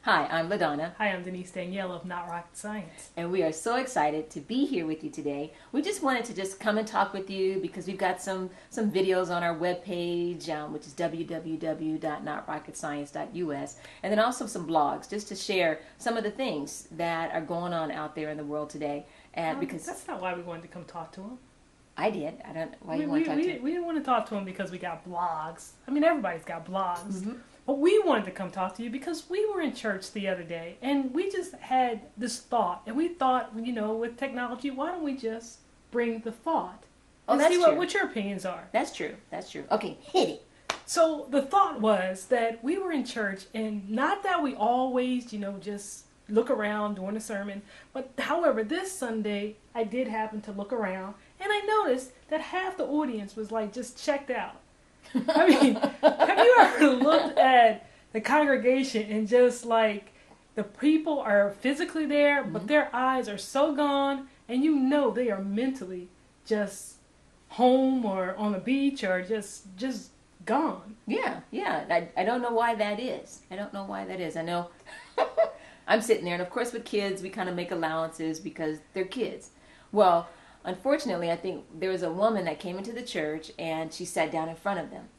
Hi, I'm LaDonna, Hi, I'm Denise Danielle of Not Rocket Science. and we are so excited to be here with you today. We just wanted to just come and talk with you because we've got some videos on our webpage, which is www.notrocketscience.us, and then also some blogs just to share some of the things that are going on out there in the world today. And because That's not why we wanted to come talk to him. I did, I don't. Why We, you want we, to talk we, to? we didn't want to talk to him because we got blogs. I mean, everybody's got blogs. Mm-hmm. But we wanted to come talk to you because we were in church the other day and we just had this thought. And we thought, with technology, why don't we just bring the thought Oh, and that's see true. what your opinions are? That's true. That's true. Okay, hit it. So the thought was that we were in church, and not that we always, just look around during a sermon, but however, this Sunday I did happen to look around, and I noticed that half the audience was like just checked out. I mean, have you ever looked at the congregation and just like the people are physically there, but their eyes are so gone, and they are mentally just home or on the beach or just gone. Yeah. I don't know why that is. I don't know why that is. I know I'm sitting there, and of course with kids, we kind of make allowances because they're kids. Well, unfortunately, I think there was a woman that came into the church, and she sat down in front of them.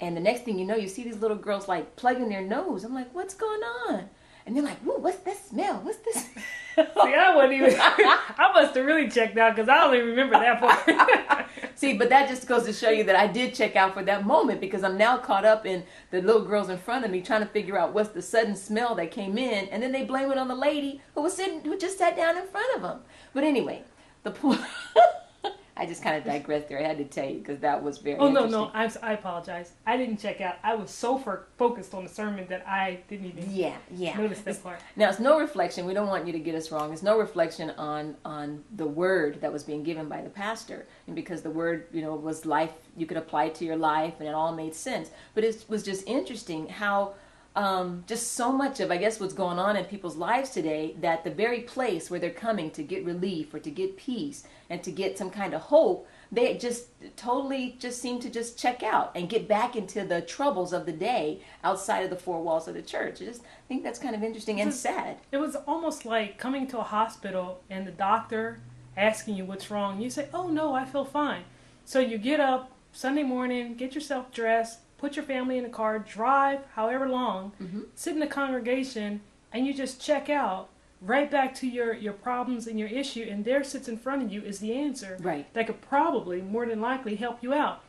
And the next thing you know, you see these little girls like plugging their nose. I'm like, what's going on? And they're like, whoa, what's that smell? What's this? See, I wasn't even. I must have really checked out because I don't even remember that part. See, but that just goes to show you that I did check out for that moment because I'm now caught up in the little girls in front of me trying to figure out what's the sudden smell that came in, and then they blame it on the lady who just sat down in front of them. But anyway, the point. I just kind of digressed there. I had to tell you because that was very interesting. No, I apologize. I didn't check out. I was so focused on the sermon that I didn't even notice that part. Now, it's no reflection. We don't want you to get us wrong. It's no reflection on the word that was being given by the pastor. And because the word, was life, you could apply it to your life, and it all made sense. But it was just interesting how just so much of, I guess, what's going on in people's lives today, that the very place where they're coming to get relief or to get peace and to get some kind of hope, they just totally just seem to just check out and get back into the troubles of the day outside of the four walls of the church. I just think that's kind of interesting and sad. It was almost like coming to a hospital and the doctor asking you what's wrong. You say, oh no, I feel fine. So you get up Sunday morning, get yourself dressed, put your family in the car, drive however long, sit in the congregation, and you just check out right back to your problems and your issue, and there sits in front of you is the answer that could probably, more than likely, help you out.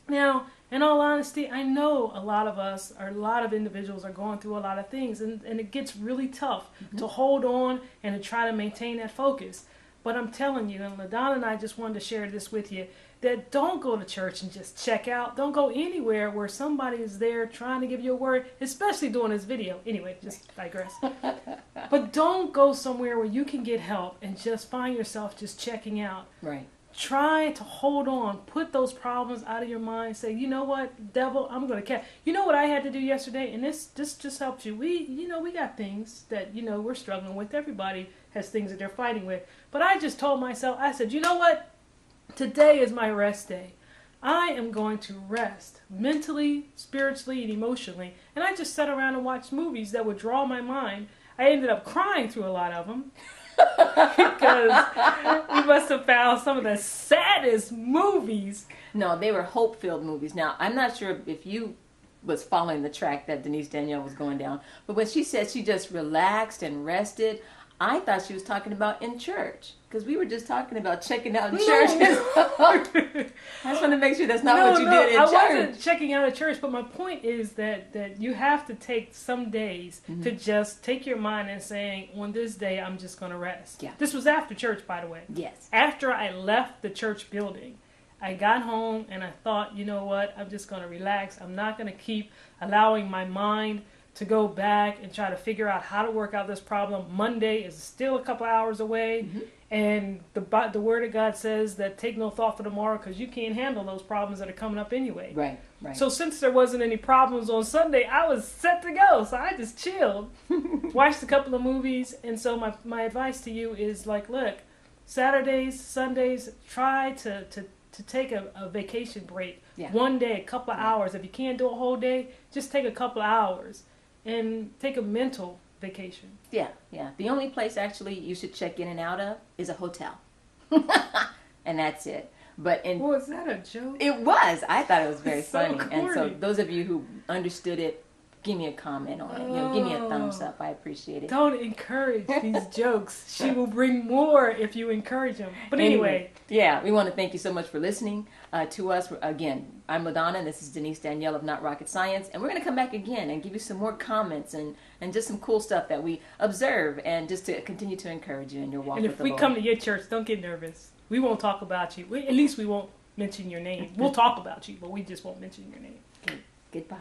Now, in all honesty, I know a lot of us, or a lot of individuals are going through a lot of things, and it gets really tough to hold on and to try to maintain that focus. But I'm telling you, and LaDonna and I just wanted to share this with you, that don't go to church and just check out. Don't go anywhere where somebody is there trying to give you a word, especially doing this video. Anyway, just digress. But don't go somewhere where you can get help and just find yourself just checking out. Right. Try to hold on. Put those problems out of your mind. Say, you know what, devil, I'm going to catch. You know what I had to do yesterday? And this just helps you. We got things that, we're struggling with. Everybody has things that they're fighting with. But I just told myself, I said, you know what? Today is my rest day. I am going to rest mentally, spiritually, and emotionally. And I just sat around and watched movies that would draw my mind. I ended up crying through a lot of them because we must have found some of the saddest movies. No, they were hope-filled movies. Now, I'm not sure if you was following the track that Denise Danielle was going down, but when she said she just relaxed and rested, I thought she was talking about in church, because we were just talking about checking out in church. I just want to make sure that's not what you did in church. I wasn't checking out at church, but my point is that you have to take some days to just take your mind and saying, on this day, I'm just going to rest. Yeah. This was after church, by the way. Yes. After I left the church building, I got home and I thought, you know what, I'm just going to relax. I'm not going to keep allowing my mind to go back and try to figure out how to work out this problem. Monday is still a couple hours away, and the Word of God says that take no thought for tomorrow because you can't handle those problems that are coming up anyway. Right. So since there wasn't any problems on Sunday, I was set to go. So I just chilled, watched a couple of movies, and so my advice to you is like, look, Saturdays, Sundays, try to take a vacation break. Yeah. One day, a couple of hours. If you can't do a whole day, just take a couple of hours and take a mental vacation. Yeah, yeah. The only place actually you should check in and out of is a hotel. And that's it. But in Was that a joke? It was. I thought it was very So funny. And so corny. those of you who understood it, give me a comment on it. Give me a thumbs up. I appreciate it. Don't encourage these jokes. She will bring more if you encourage them. But anyway. Yeah, we want to thank you so much for listening to us. Again, I'm LaDonna, and this is Denise Danielle of Not Rocket Science. And we're going to come back again and give you some more comments and just some cool stuff that we observe, and just to continue to encourage you in your walk And with if the we Lord. come to your church, don't get nervous. We won't talk about you. At least we won't mention your name. We'll talk about you, but we just won't mention your name. Okay, goodbye.